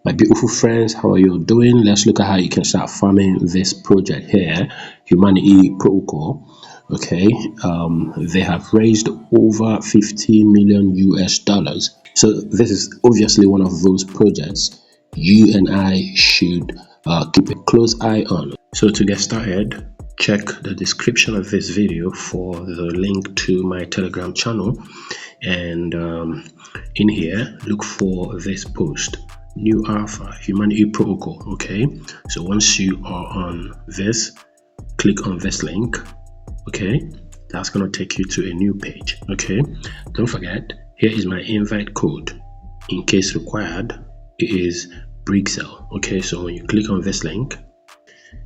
My beautiful friends, how are you doing? Let's look at how you can start farming this project here, Humanity Protocol. Okay, they have raised over 50 million US dollars. So this is obviously one of those projects you and I should keep a close eye on. So to get started, check the description of this video for the link to my Telegram channel, and in here look for this post, New Alpha Humanity Protocol. Okay, so once you are on this, click on this link. Okay, that's gonna take you to a new page. Okay, don't forget, here is my invite code. In case required, it is Brixel. Okay, so when you click on this link,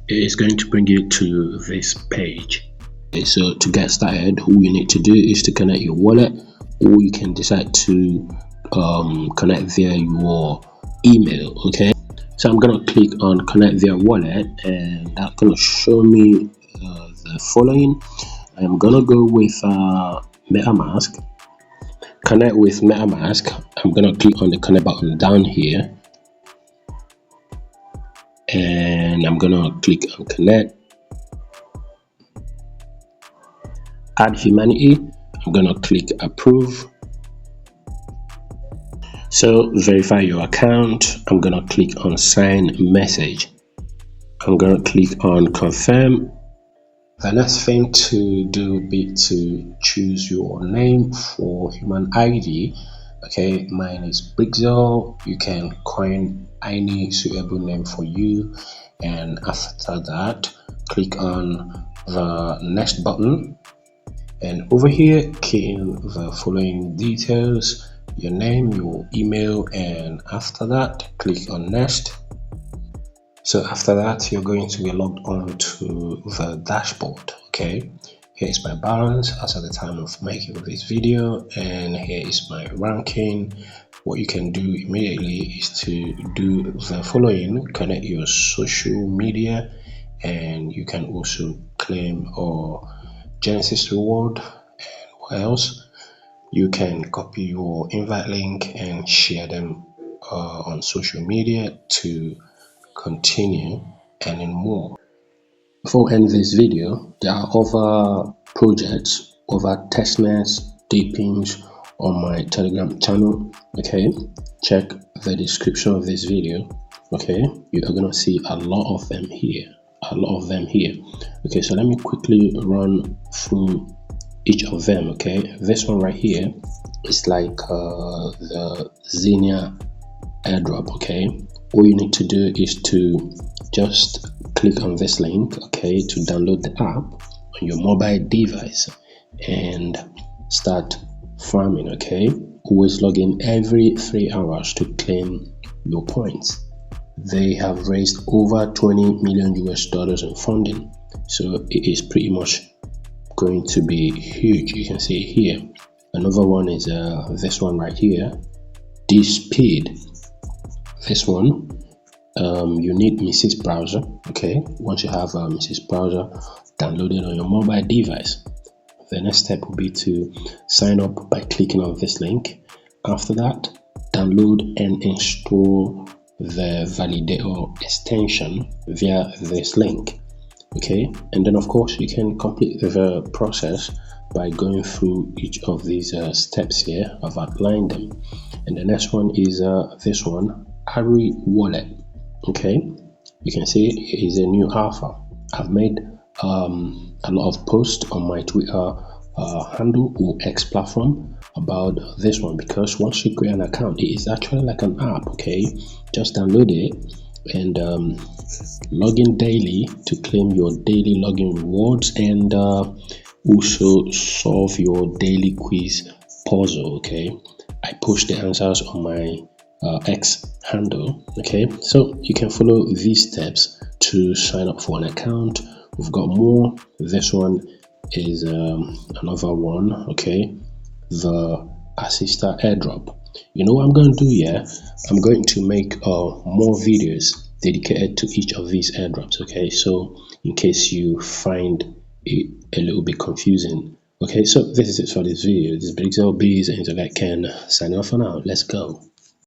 it is going to bring you to this page. Okay, so to get started, all you need to do is to connect your wallet, or you can decide to connect via your email. Okay, so I'm gonna click on connect via wallet, and that's gonna show me the following. I'm gonna go with MetaMask. Connect with MetaMask. I'm gonna click on the connect button down here, and I'm gonna click on connect. Add Humanity. I'm gonna click approve. So verify your account. I'm gonna click on sign message. I'm gonna click on confirm. The next thing to do will be to choose your name for human ID. Okay, mine is Brixel. You can coin any suitable name for you, and after that, click on the next button, and over here key in the following details: your name, your email, and after that click on next. So after that, you're going to be logged on to the dashboard. Okay, here is my balance as at the time of making this video, and here is my ranking. What you can do immediately is to do the following: connect your social media, and you can also claim or Genesis reward. And what else? You can copy your invite link and share them on social media to continue earning more. Before I end this video, there are other projects, other testnets, deepings on my Telegram channel. Okay, check the description of this video. Okay, you are gonna see a lot of them here. Okay, so let me quickly run through each of them. Okay, this one right here is like the Testnet Airdrop. Okay, all you need to do is to just click on this link, okay, to download the app on your mobile device and start farming. Okay, always log in every 3 hours to claim your points. They have raised over 20 million US dollars in funding, so it is pretty much going to be huge. You can see here. Another one is this one right here, this speed. This one, you need Mrs. Browser. Okay, once you have Mrs. Browser downloaded on your mobile device, the next step will be to sign up by clicking on this link. After that, download and install the validator extension via this link. Okay, and then of course you can complete the process by going through each of these steps here. I've outlined them. And the next one is this one, Ari Wallet. Okay, you can see it is a new alpha. I've made a lot of posts on my Twitter handle or X platform about this one, because once you create an account, it is actually like an app. Okay, just download it and log in daily to claim your daily login rewards, and also solve your daily quiz puzzle. Okay, I post the answers on my X handle. Okay, so you can follow these steps to sign up for an account. We've got more. This one is another one. Okay, the Testnet Airdrop. You know what I'm going to do here? I'm going to make more videos dedicated to each of these airdrops. Okay, so in case you find it a little bit confusing. Okay, so this is it for this video. This is Brixel Bees, and I can sign off for now. Let's go.